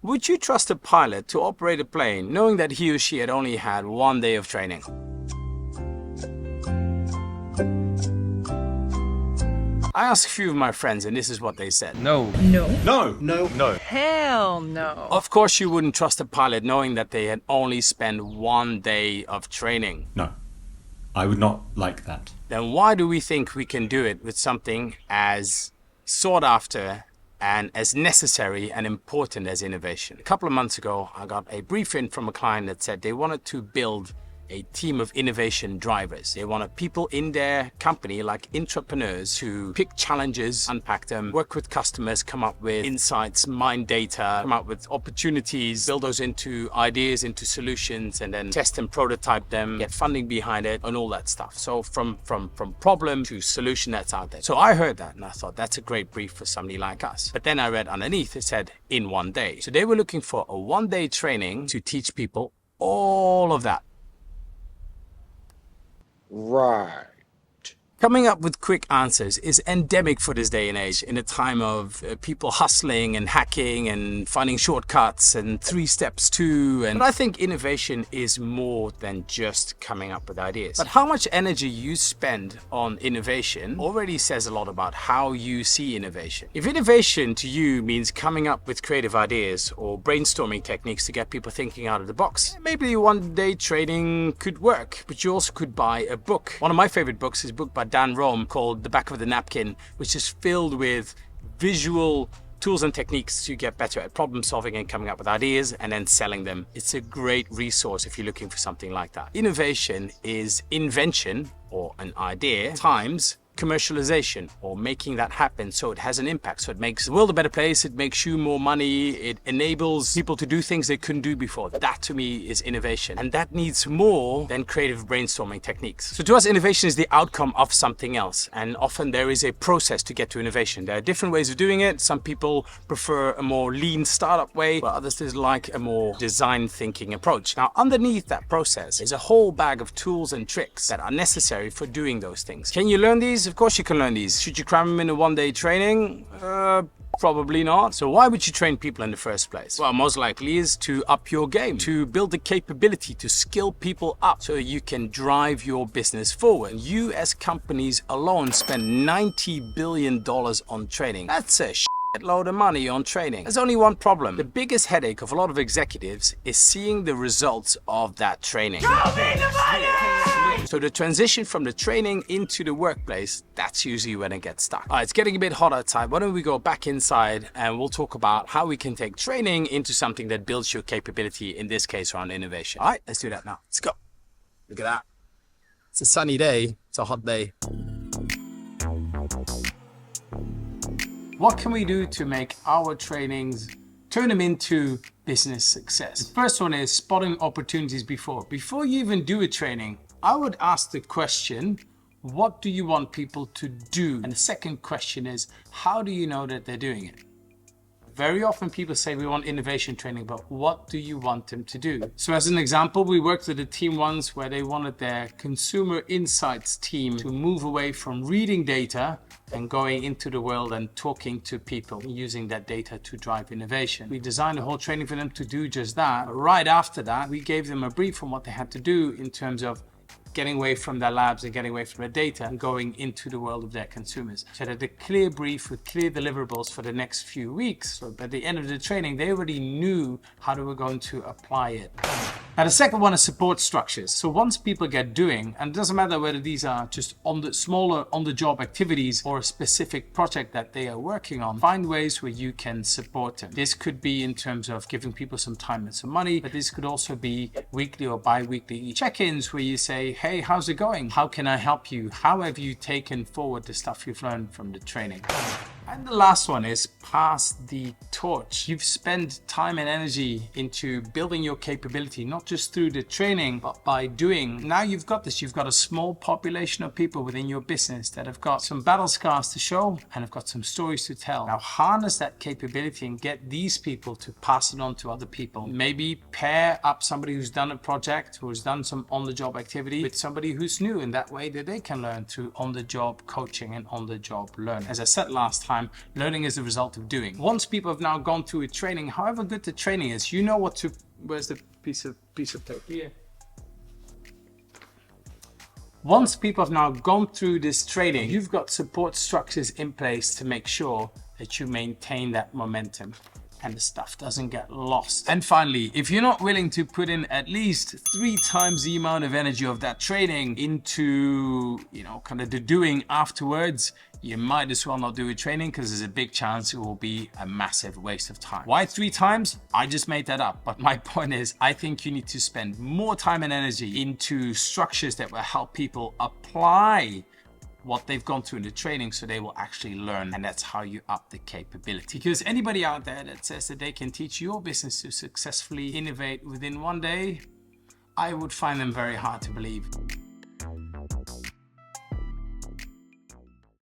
Would you trust a pilot to operate a plane knowing that he or she had only had 1 day of training? I asked a few of my friends and this is what they said. No. No. No. No. No. Hell no. Of course you wouldn't trust a pilot knowing that they had only spent 1 day of training. No. I would not like that. Then why do we think we can do it with something as sought after and as necessary and important as innovation? A couple of months ago, I got a briefing from a client that said they wanted to build a team of innovation drivers. They wanted people in their company, like entrepreneurs, who pick challenges, unpack them, work with customers, come up with insights, mine data, come up with opportunities, build those into ideas, into solutions, and then test and prototype them, get funding behind it, and all that stuff. So from problem to solution that's out there. So I heard that and I thought that's a great brief for somebody like us. But then I read underneath, it said in 1 day. So they were looking for a 1-day training to teach people all of that. Right. Coming up with quick answers is endemic for this day and age, in a time of people hustling and hacking and finding shortcuts and 3 steps to. But I think innovation is more than just coming up with ideas. But how much energy you spend on innovation already says a lot about how you see innovation. If innovation to you means coming up with creative ideas or brainstorming techniques to get people thinking out of the box, maybe 1-day training could work, but you also could buy a book. One of my favorite books is a book by Dan Rome called The Back of the Napkin, which is filled with visual tools and techniques to get better at problem solving and coming up with ideas and then selling them. It's a great resource if you're looking for something like that. Innovation is invention or an idea times commercialization, or making that happen so it has an impact, so it makes the world a better place, it makes you more money, it enables people to do things they couldn't do before. That to me is innovation, and that needs more than creative brainstorming techniques. So to us, innovation is the outcome of something else, and often there is a process to get to innovation. There are different ways of doing it. Some people prefer a more lean startup way, but others just like a more design thinking approach. Now underneath that process is a whole bag of tools and tricks that are necessary for doing those things. Can you learn these? Of course you can learn these. Should you cram them in a 1-day training? Probably not. So why would you train people in the first place? Well, most likely is to up your game, to build the capability to skill people up so you can drive your business forward. You as companies alone spend $90 billion on training. That's a load of money on training. There's only one problem. The biggest headache of a lot of executives is seeing the results of that training. So the transition from the training into the workplace, that's usually when it gets stuck. All right, it's getting a bit hot outside. Why don't we go back inside and we'll talk about how we can take training into something that builds your capability, in this case around innovation. All right, let's do that now. Let's go. Look at that. It's a sunny day. It's a hot day. What can we do to make our trainings, turn them into business success? The first one is spotting opportunities before. Before you even do a training, I would ask the question, what do you want people to do? And the second question is, how do you know that they're doing it? Very often people say we want innovation training, but what do you want them to do? So as an example, we worked with a team once where they wanted their consumer insights team to move away from reading data and going into the world and talking to people, using that data to drive innovation. We designed a whole training for them to do just that. But right after that, we gave them a brief on what they had to do in terms of getting away from their labs and getting away from their data and going into the world of their consumers. So they had a clear brief with clear deliverables for the next few weeks. So at the end of the training, they already knew how they were going to apply it. Now the second one is support structures. So once people get doing, and it doesn't matter whether these are just smaller on-the-job activities or a specific project that they are working on, find ways where you can support them. This could be in terms of giving people some time and some money, but this could also be weekly or bi-weekly check-ins where you say, hey, how's it going? How can I help you? How have you taken forward the stuff you've learned from the training? And the last one is pass the torch. You've spent time and energy into building your capability, not just through the training, but by doing. Now you've got this. You've got a small population of people within your business that have got some battle scars to show and have got some stories to tell. Now harness that capability and get these people to pass it on to other people. Maybe pair up somebody who's done a project, who's done some on-the-job activity with somebody who's new, in that way that they can learn through on-the-job coaching and on-the-job learning. As I said last time, time. Learning is the result of doing. Once people have now gone through a training, however good the training is, you know what to, where's the piece of paper here? Once people have now gone through this training, you've got support structures in place to make sure that you maintain that momentum and the stuff doesn't get lost. And finally, if you're not willing to put in at least 3 times the amount of energy of that training into, kind of the doing afterwards, you might as well not do a training, because there's a big chance it will be a massive waste of time. Why 3 times? I just made that up. But my point is, I think you need to spend more time and energy into structures that will help people apply what they've gone through in the training, so they will actually learn. And that's how you up the capability. Because anybody out there that says that they can teach your business to successfully innovate within one day, I would find them very hard to believe.